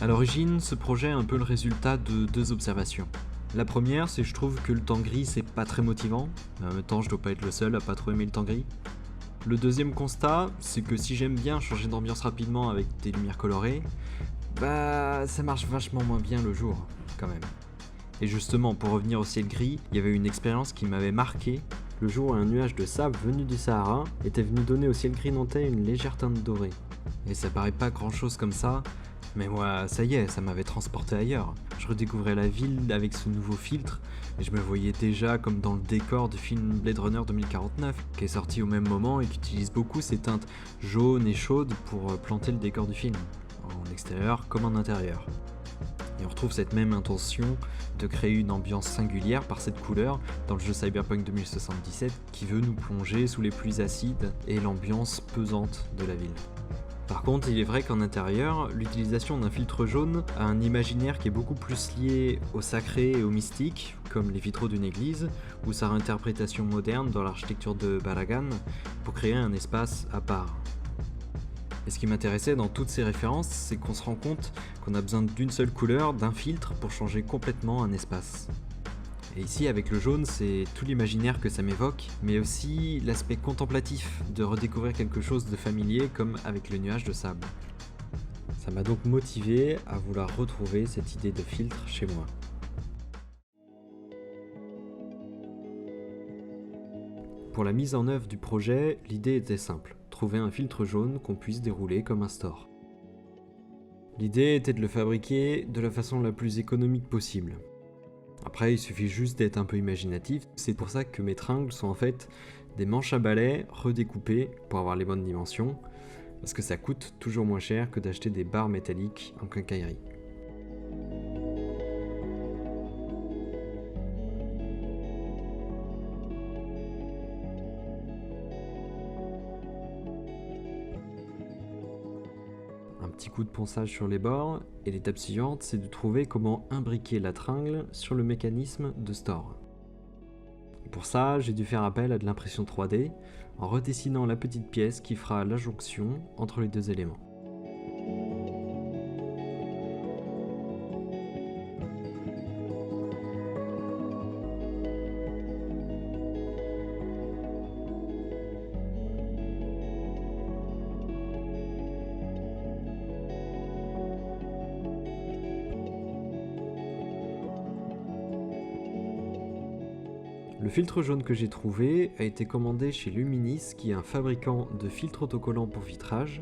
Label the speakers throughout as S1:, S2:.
S1: À l'origine, ce projet est un peu le résultat de deux observations. La première, c'est que je trouve que le temps gris c'est pas très motivant, mais en même temps je dois pas être le seul à pas trop aimer le temps gris. Le deuxième constat, c'est que si j'aime bien changer d'ambiance rapidement avec des lumières colorées, bah ça marche vachement moins bien le jour, quand même. Et justement, pour revenir au ciel gris, il y avait une expérience qui m'avait marqué, le jour où un nuage de sable venu du Sahara était venu donner au ciel gris nantais une légère teinte dorée. Et ça paraît pas grand chose comme ça, mais moi, ça y est, ça m'avait transporté ailleurs. Je redécouvrais la ville avec ce nouveau filtre, et je me voyais déjà comme dans le décor du film Blade Runner 2049, qui est sorti au même moment et qui utilise beaucoup ces teintes jaunes et chaudes pour planter le décor du film, en extérieur comme en intérieur. Et on retrouve cette même intention de créer une ambiance singulière par cette couleur dans le jeu Cyberpunk 2077 qui veut nous plonger sous les pluies acides et l'ambiance pesante de la ville. Par contre, il est vrai qu'en intérieur, l'utilisation d'un filtre jaune a un imaginaire qui est beaucoup plus lié au sacré et au mystique, comme les vitraux d'une église, ou sa réinterprétation moderne dans l'architecture de Balagan, pour créer un espace à part. Et ce qui m'intéressait dans toutes ces références, c'est qu'on se rend compte qu'on a besoin d'une seule couleur, d'un filtre, pour changer complètement un espace. Et ici, avec le jaune, c'est tout l'imaginaire que ça m'évoque, mais aussi l'aspect contemplatif de redécouvrir quelque chose de familier comme avec le nuage de sable. Ça m'a donc motivé à vouloir retrouver cette idée de filtre chez moi. Pour la mise en œuvre du projet, l'idée était simple, trouver un filtre jaune qu'on puisse dérouler comme un store. L'idée était de le fabriquer de la façon la plus économique possible. Après, il suffit juste d'être un peu imaginatif, c'est pour ça que mes tringles sont en fait des manches à balai redécoupées pour avoir les bonnes dimensions, parce que ça coûte toujours moins cher que d'acheter des barres métalliques en quincaillerie. Un petit coup de ponçage sur les bords, et l'étape suivante c'est de trouver comment imbriquer la tringle sur le mécanisme de store. Pour ça, j'ai dû faire appel à de l'impression 3D en redessinant la petite pièce qui fera la jonction entre les deux éléments. Le filtre jaune que j'ai trouvé a été commandé chez Luminis, qui est un fabricant de filtres autocollants pour vitrage,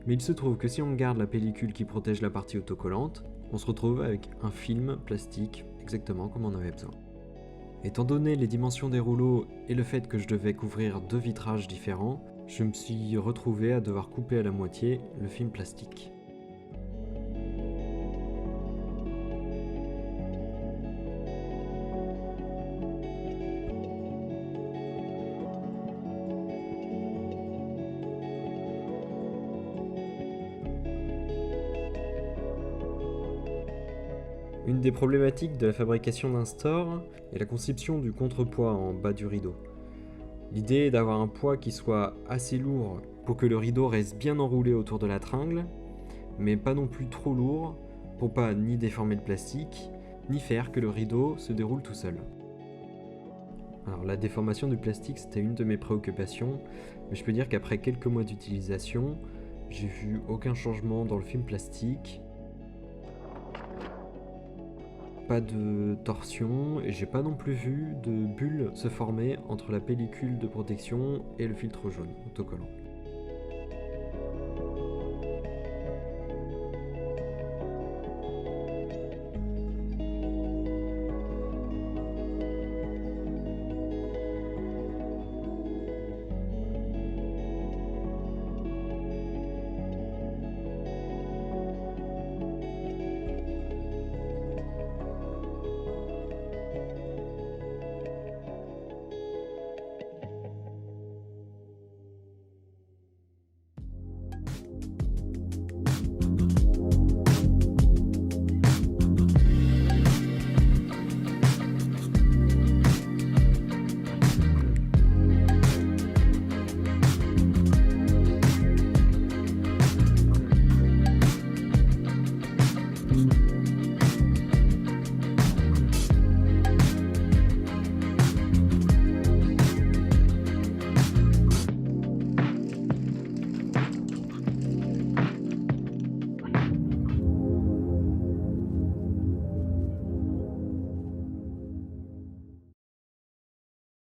S1: mais il se trouve que si on garde la pellicule qui protège la partie autocollante, on se retrouve avec un film plastique exactement comme on avait besoin. Étant donné les dimensions des rouleaux et le fait que je devais couvrir deux vitrages différents, je me suis retrouvé à devoir couper à la moitié le film plastique. Une des problématiques de la fabrication d'un store est la conception du contrepoids en bas du rideau. L'idée est d'avoir un poids qui soit assez lourd pour que le rideau reste bien enroulé autour de la tringle, mais pas non plus trop lourd pour pas ni déformer le plastique, ni faire que le rideau se déroule tout seul. Alors la déformation du plastique c'était une de mes préoccupations, mais je peux dire qu'après quelques mois d'utilisation, j'ai vu aucun changement dans le film plastique, pas de torsion et j'ai pas non plus vu de bulles se former entre la pellicule de protection et le filtre jaune autocollant.